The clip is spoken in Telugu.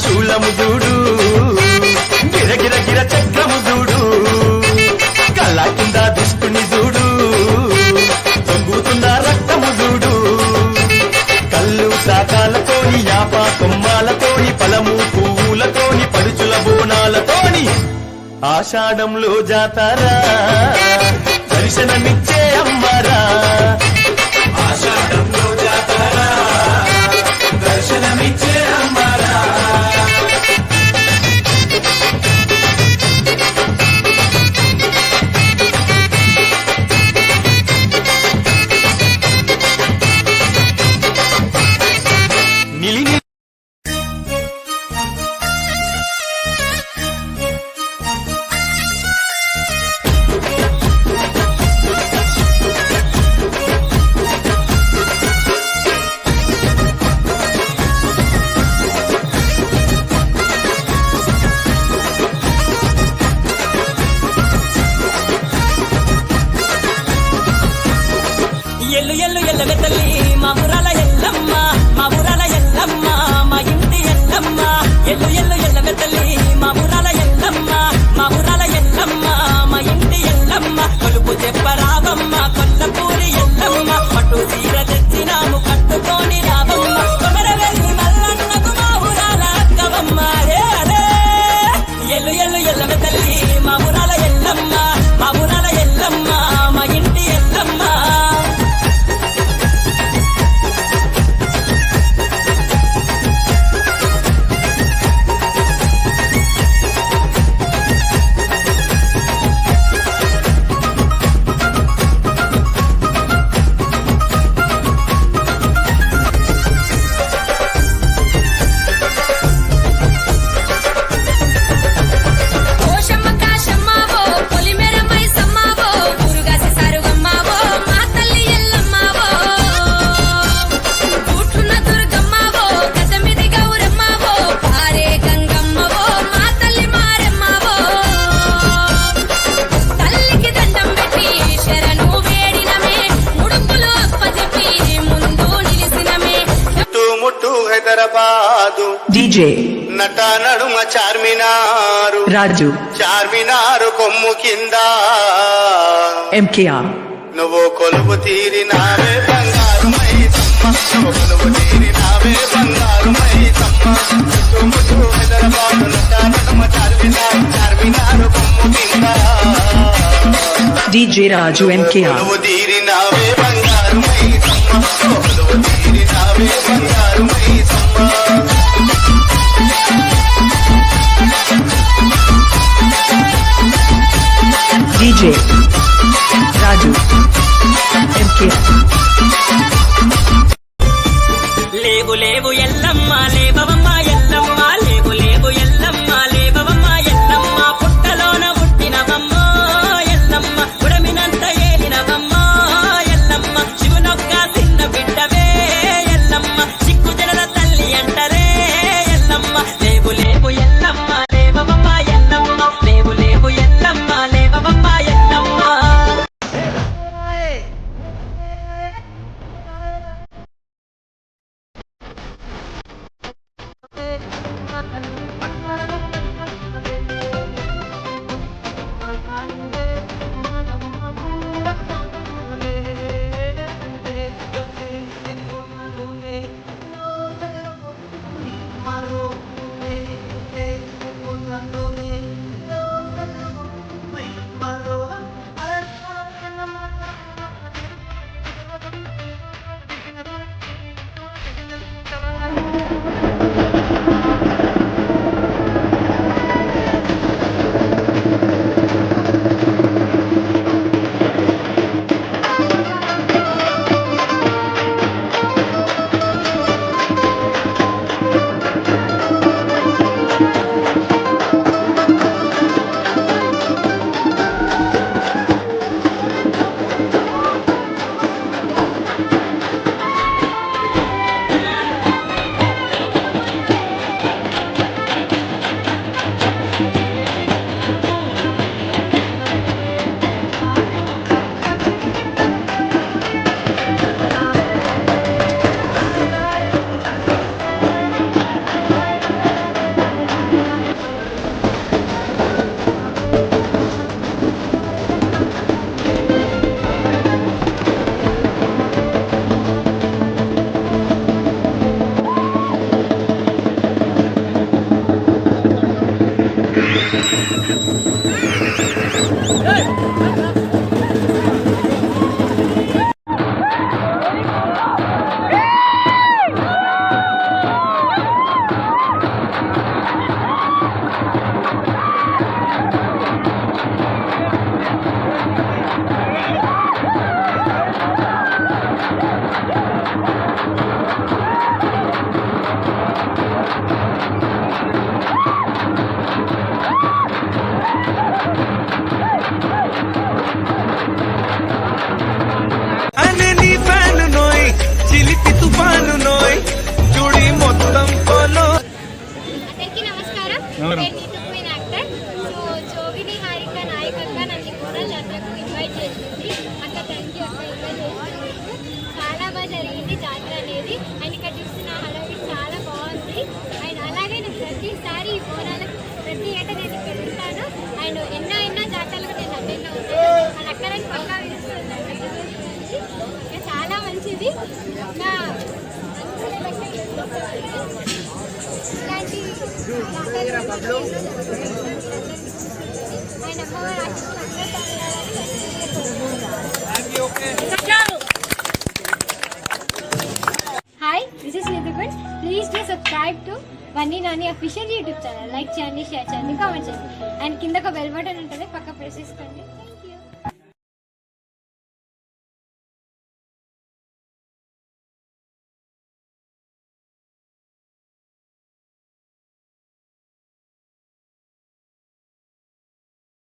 శూలము చూడు గిరగిర గిర చక్రము చూడు కళ్ళ కింద దుష్టుని చూడు తొంగుతున్న రక్తము చూడు కళ్ళు శాఖాలతోని యాప కొమ్మాలతోని పలము పువ్వులతోని పడుచుల బోనాలతోని ఆషాఢంలో జాతారా దర్శనమిచ్చే అమ్మారా ఆషాఢంలో జాతారా దర్శనమిచ్చే అమ్మారా ఎల్లు ఎల్లు ఎల్లవే తల్లి మా ఊరాల ఎల్లమ్మ మా ఊరాల ఎల్లమ్మ మా ఇంటి ఎల్లమ్మ ఎల్లు ఎల్లు ఎల్లవే తల్లి మా ఊరాల ఎల్లమ్మ మా ఊరాల ఎల్లమ్మ మా ఇంటి ఎల్లమ్మ కొలుపు చెప్పరావమ్మ కొల్లపూరి ఎల్లమ్మ పట్టు చీర తెచ్చినాము కట్టుకొని రావమ్మ కొమర వెళ్ళి మల్లన్నకు మా ఊరాల అక్కవమ్మ ఎల్లు ఎల్లు ఎల్లవే తల్లి మా ఊరాల ఎల్లమ్మ మా ఊరాల ఎల్లమ్మ మా ఇంటి ఎల్లమ్మ హైదరాబాదు డీజే నట నడుమ చార్మినారు రాజు చార్మినారు కొమ్ము కింద ఎంకేఆర్ నువ్వు కొలువు తీరినావే బంగారు మైసమ్మ కొలువు తీరినావే బంగారు మైసమ్మ హైదరాబాదు నట నడుమ చార్మినారు చార్మినారు కొమ్ము కింద డీజే రాజు ఎంకేఆర్ కొలువు తీరినావే బంగారు మైసమ్మ కొలువు తీరినావే బంగారు మైసమ్మ డీజే రాజు ఎంకేఆర్ లేవు లేవు ఎల్లమ్మ లేవమ్మ ఎల్లమ్మ లేవు లేవు ఎల్లమ్మ లేవమ్మ ఎల్లమ్మ పుట్టలోన పుట్టినవమ్మ ఎల్లమ్మ ఉడమినంత ఏలినవమ్మ ఎల్లమ్మ శివునొక్క చిన్న బిడ్డవే ఎల్లమ్మ చిక్కు జడల తల్లి అంటరే ఎల్లమ్మ లేవు లేవు ఎల్లమ్మ లేవమ్మ ఎల్లమ్మ లేవు లేవు ఎల్లమ్మ లేవమ్మ ఎల్లమ్మ అనే నీ ఫ్యాన్ నోయ్ చిలిపి తుఫాను నోయ్ చూడి మొత్తం పోలో అందరికీ నమస్కారం. నేను యూట్యూబ్ యాక్టర్. సో జోగిని హారిక నాయకత్వం నన్ను కూడా జాతరకు ఇన్వైట్ చేసింది. అక్క థ్యాంక్ యూ అక్క ఇన్వైట్ చేసినందుకు. చాలా బాగా జరిగింది జాతర అనేది. అండ్ ఇక్కడ చూస్తున్న హడావిడి చాలా బాగుంది. అండ్ అలాగే నేను ప్రతిసారి ఈ బోనాలకు ప్రతి ఏటా నేను ఇక్కడ ఉంటాను. అండ్ ఎన్నో జాతరలకు నేను అటెండ్ అవుతాను. అది అక్కడని పక్కా పిలుస్తుంది. ఇంకా చాలా మంచిది. ఇంకా ఇలాంటి ఆయన అమ్మవారు హాయ్, దిస్ ఇస్ నిధిపన్. ప్లీజ్ డు సబ్స్క్రైబ్ టు వన్నీ నాని అఫీషియల్ యూట్యూబ్ ఛానల్. లైక్ చేయండి, షేర్ చేయండి, కామెంట్ చేయండి. అండ్ కింద ఒక బెల్ బటన్ ఉంటుంది, పక్క ప్రెస్ చేసుకోండి.